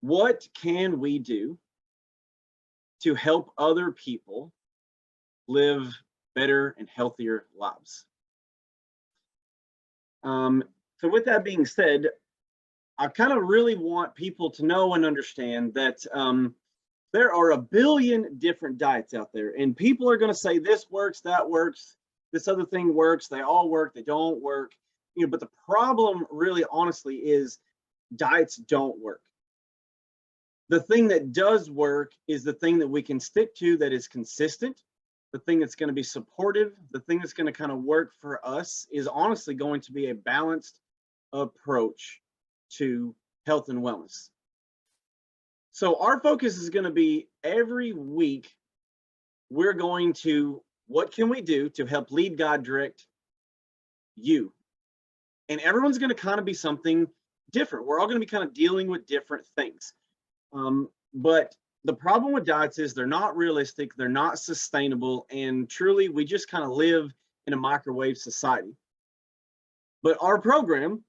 What can we do to help other people live better and healthier lives? Um, so, with that being said, I kind of really want people to know and understand that there are a billion different diets out there, and people are going to say this works, that works, this other thing works, they all work, they don't work. But the problem, really, honestly, is diets don't work. The thing that does work is the thing that we can stick to that is consistent, the thing that's going to be supportive, the thing that's going to kind of work for us is honestly going to be a balanced approach to health and wellness. So our focus is going to be every week, we're going to, what can we do to help lead God direct you? And everyone's going to kind of be something different. We're all going to be kind of dealing with different things. But the problem with diets is they're not realistic, they're not sustainable, and truly we just kind of live in a microwave society. But our program,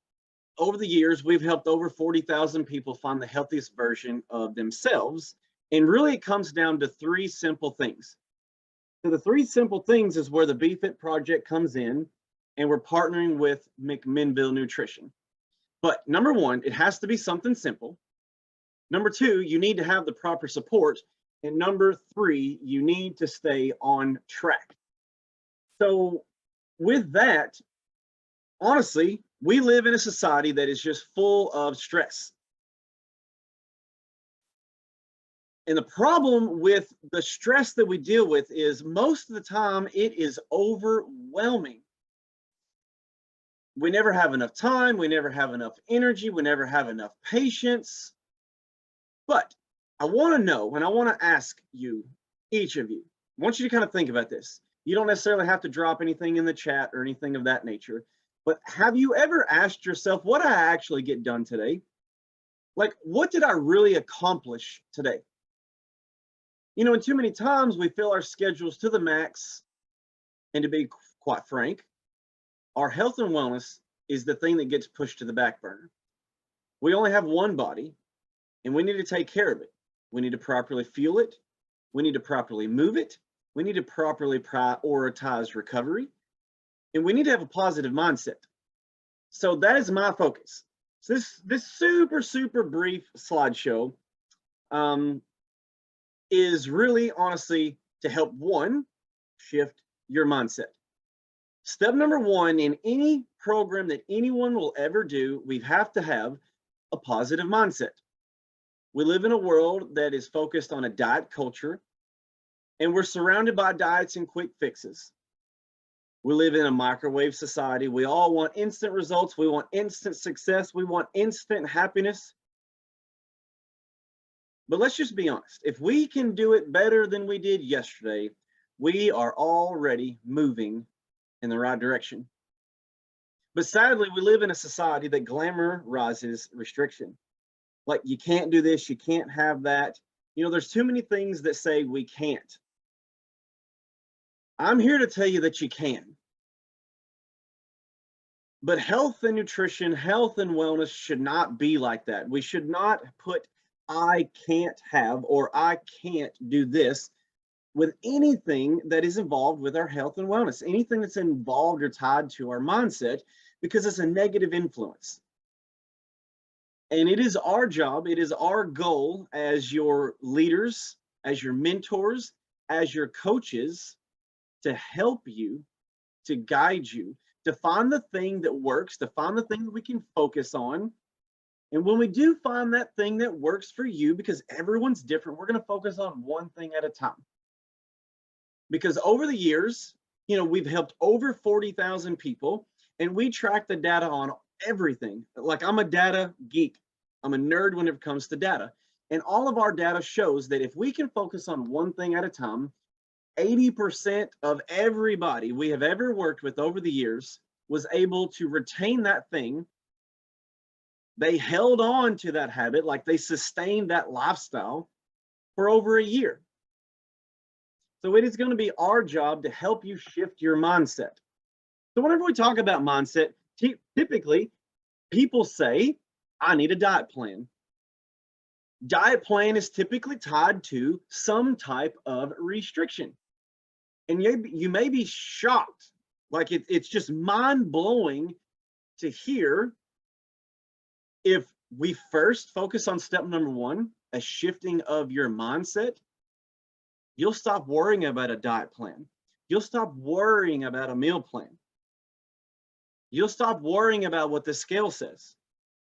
over the years, we've helped over 40,000 people find the healthiest version of themselves. And really it comes down to three simple things. So the three simple things is where the BeFit project comes in, and we're partnering with McMinnville Nutrition. But number one, it has to be something simple. Number two, you need to have the proper support. And number three, you need to stay on track. So with that, honestly, we live in a society that is just full of stress. And the problem with the stress that we deal with is most of the time it is overwhelming. We never have enough time, we never have enough energy, we never have enough patience. But I want to know, and I want to ask you, each of you, I want you to kind of think about this. You don't necessarily have to drop anything in the chat or anything of that nature, but have you ever asked yourself, what did I actually get done today? Like, what did I really accomplish today? And too many times we fill our schedules to the max, and to be quite frank, our health and wellness is the thing that gets pushed to the back burner. We only have one body, and we need to take care of it. We need to properly fuel it. We need to properly move it. We need to properly prioritize recovery. And we need to have a positive mindset. So that is my focus. So this super brief slideshow is really honestly to help one, shift your mindset. Step number one in any program that anyone will ever do, we have to have a positive mindset. We live in a world that is focused on a diet culture, and we're surrounded by diets and quick fixes. We live in a microwave society. We all want instant results. We want instant success. We want instant happiness. But let's just be honest. If we can do it better than we did yesterday, we are already moving in the right direction. But sadly, we live in a society that glamorizes restriction. Like, you can't do this, you can't have that. There's too many things that say we can't. I'm here to tell you that you can. But health and nutrition, health and wellness should not be like that. We should not put I can't have or I can't do this with anything that is involved with our health and wellness, anything that's involved or tied to our mindset, because it's a negative influence. And it is our job, it is our goal as your leaders, as your mentors, as your coaches, to help you, to guide you, to find the thing that works, to find the thing that we can focus on. And when we do find that thing that works for you, because everyone's different, we're going to focus on one thing at a time. Because over the years, we've helped over 40,000 people, and we track the data on everything. Like, I'm a data geek. I'm a nerd when it comes to data. And all of our data shows that if we can focus on one thing at a time, 80% of everybody we have ever worked with over the years was able to retain that thing. They held on to that habit, like they sustained that lifestyle for over a year. So it is going to be our job to help you shift your mindset. So whenever we talk about mindset, typically people say, I need a diet plan. Diet plan is typically tied to some type of restriction. And you may be shocked, like it's just mind blowing to hear if we first focus on step number one, a shifting of your mindset, you'll stop worrying about a diet plan. You'll stop worrying about a meal plan. You'll stop worrying about what the scale says.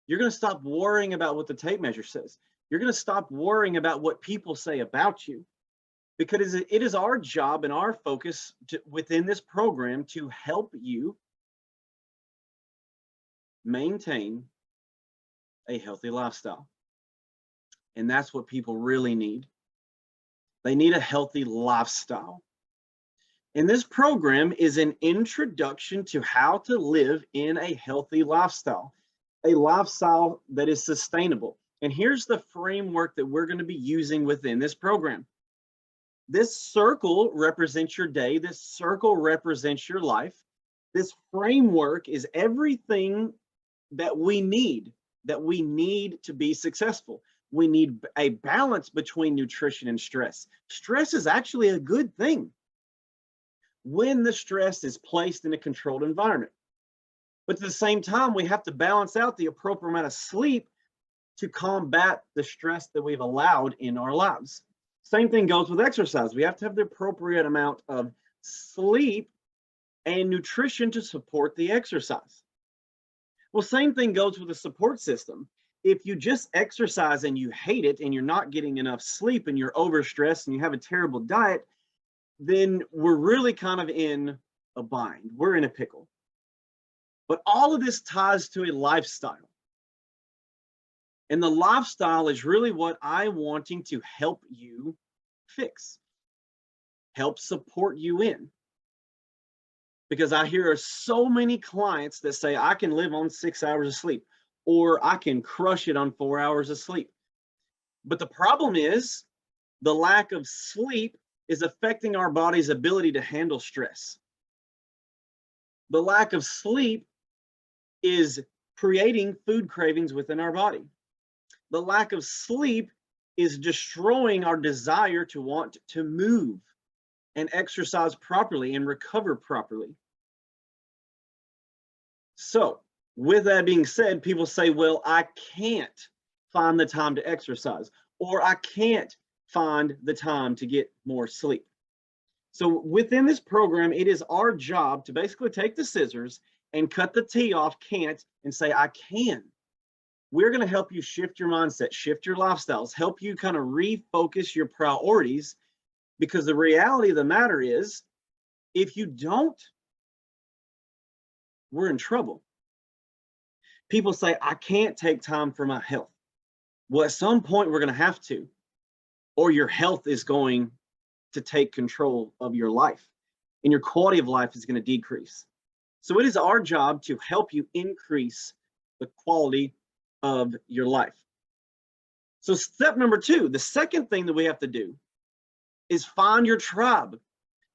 You're going to stop worrying about what the tape measure says. You're going to stop worrying about what people say about you, because it is our job and our focus within this program to help you maintain a healthy lifestyle. And that's what people really need. They need a healthy lifestyle. And this program is an introduction to how to live in a healthy lifestyle that is sustainable. And here's the framework that we're going to be using within this program. This circle represents your day. This circle represents your life. This framework is everything that we need to be successful. We need a balance between nutrition and stress. Stress is actually a good thing when the stress is placed in a controlled environment. But at the same time, we have to balance out the appropriate amount of sleep to combat the stress that we've allowed in our lives. Same thing goes with exercise. We have to have the appropriate amount of sleep and nutrition to support the exercise. Well, same thing goes with the support system. If you just exercise and you hate it and you're not getting enough sleep and you're overstressed and you have a terrible diet, then we're really kind of in a bind. We're in a pickle. But all of this ties to a lifestyle. And the lifestyle is really what I'm wanting to help you fix, help support you in. Because I hear so many clients that say, I can live on 6 hours of sleep, or I can crush it on 4 hours of sleep. But the problem is the lack of sleep is affecting our body's ability to handle stress. The lack of sleep is creating food cravings within our body. The lack of sleep is destroying our desire to want to move and exercise properly and recover properly. So, with that being said, people say, well, I can't find the time to exercise, or I can't find the time to get more sleep. So within this program, it is our job to basically take the scissors and cut the T off can't and say, I can. We're going to help you shift your mindset, shift your lifestyles, help you kind of refocus your priorities, because the reality of the matter is, if you don't, we're in trouble. People say, I can't take time for my health. Well, at some point we're going to have to, or your health is going to take control of your life and your quality of life is going to decrease. So it is our job to help you increase the quality of your life. So step number two, the second thing that we have to do is find your tribe,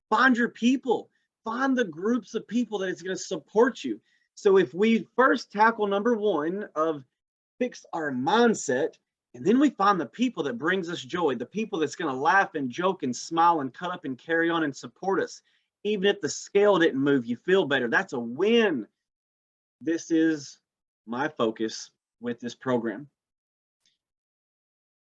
find your people, find the groups of people that is going to support you. So if we first tackle number one of fix our mindset, and then we find the people that brings us joy, the people that's going to laugh and joke and smile and cut up and carry on and support us. Even if the scale didn't move, you feel better. That's a win. This is my focus with this program.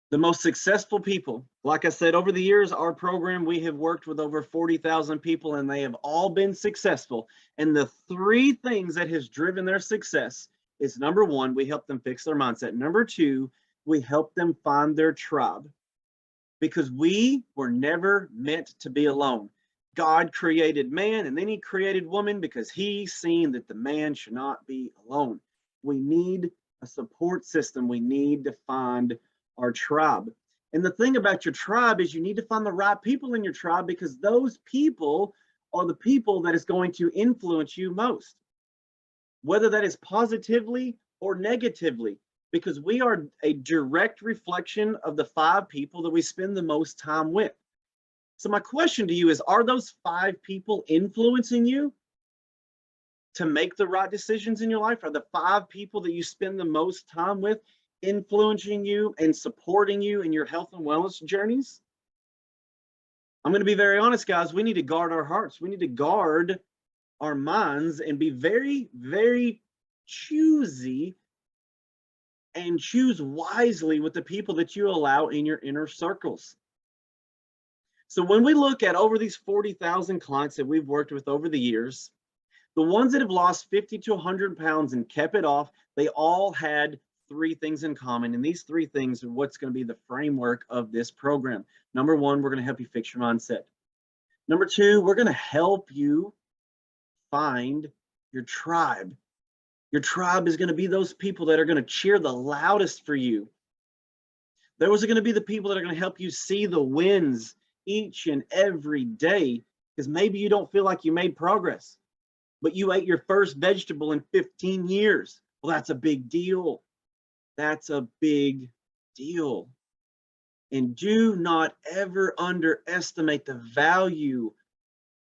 The most successful people, like I said, over the years, our program, we have worked with over 40,000 people and they have all been successful. And the three things that has driven their success is, number one, we help them fix their mindset. Number two, we help them find their tribe, because we were never meant to be alone. God created man and then he created woman because he seen that the man should not be alone. We need a support system. We need to find our tribe. And the thing about your tribe is you need to find the right people in your tribe, because those people are the people that is going to influence you most, whether that is positively or negatively, because we are a direct reflection of the 5 people that we spend the most time with. So my question to you is, are those 5 people influencing you to make the right decisions in your life? Are the 5 people that you spend the most time with influencing you and supporting you in your health and wellness journeys, I'm going to be very honest, guys. We need to guard our hearts. We need to guard our minds and be very, very choosy and choose wisely with the people that you allow in your inner circles. So when we look at over these 40,000 clients that we've worked with over the years, the ones that have lost 50 to 100 pounds and kept it off, they all had three things in common. And these three things are what's going to be the framework of this program. Number one, we're going to help you fix your mindset. Number two, we're going to help you find your tribe. Your tribe is going to be those people that are going to cheer the loudest for you. Those are going to be the people that are going to help you see the wins each and every day, because maybe you don't feel like you made progress, but you ate your first vegetable in 15 years. Well, that's a big deal. That's a big deal. And do not ever underestimate the value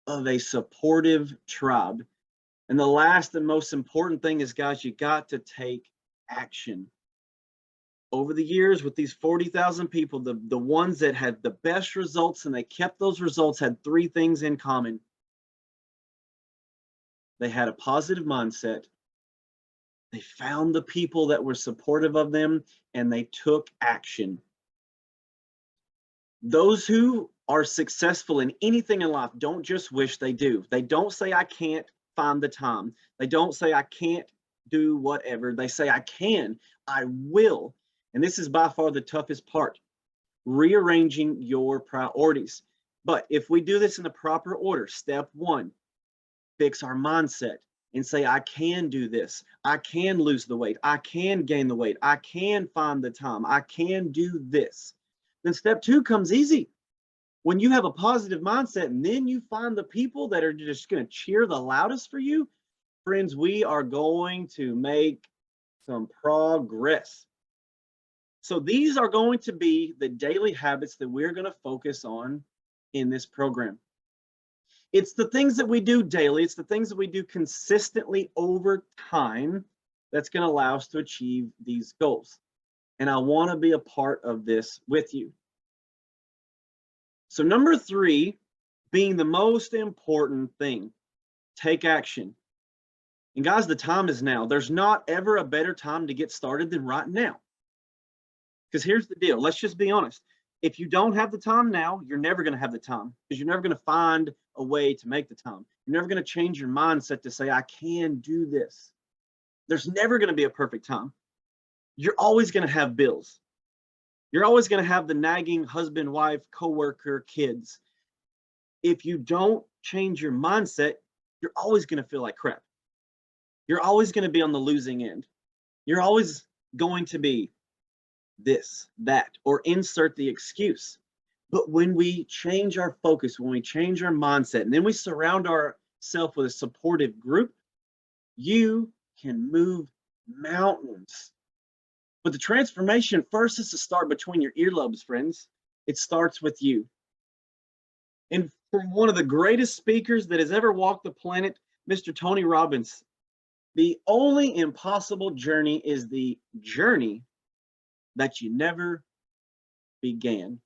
of a supportive tribe. And the last and most important thing is, guys, you got to take action. Over the years with these 40,000 people, the ones that had the best results and they kept those results had three things in common. They had a positive mindset. They found the people that were supportive of them, and they took action. Those who are successful in anything in life don't just wish, they do. They don't say, I can't find the time. They don't say, I can't do whatever. They say, I can, I will. And this is by far the toughest part, rearranging your priorities. But if we do this in the proper order, step one, fix our mindset and say, I can do this. I can lose the weight. I can gain the weight. I can find the time. I can do this. Then step two comes easy. When you have a positive mindset and then you find the people that are just going to cheer the loudest for you, friends, we are going to make some progress. So these are going to be the daily habits that we're going to focus on in this program. It's the things that we do daily. It's the things that we do consistently over time that's going to allow us to achieve these goals. And I want to be a part of this with you. So number three, being the most important thing, take action. And guys, the time is now. There's not ever a better time to get started than right now. Because here's the deal. Let's just be honest. If you don't have the time now, you're never going to have the time, because you're never going to find a way to make the time. You're never going to change your mindset to say, I can do this. There's never going to be a perfect time. You're always going to have bills. You're always going to have the nagging husband, wife, coworker, kids. If you don't change your mindset, you're always going to feel like crap. You're always going to be on the losing end. You're always going to be this, that, or insert the excuse. But when we change our focus, when we change our mindset, and then we surround ourselves with a supportive group, you can move mountains. But the transformation first has to start between your earlobes, friends. It starts with you. And from one of the greatest speakers that has ever walked the planet, Mr. Tony Robbins, the only impossible journey is the journey that you never began.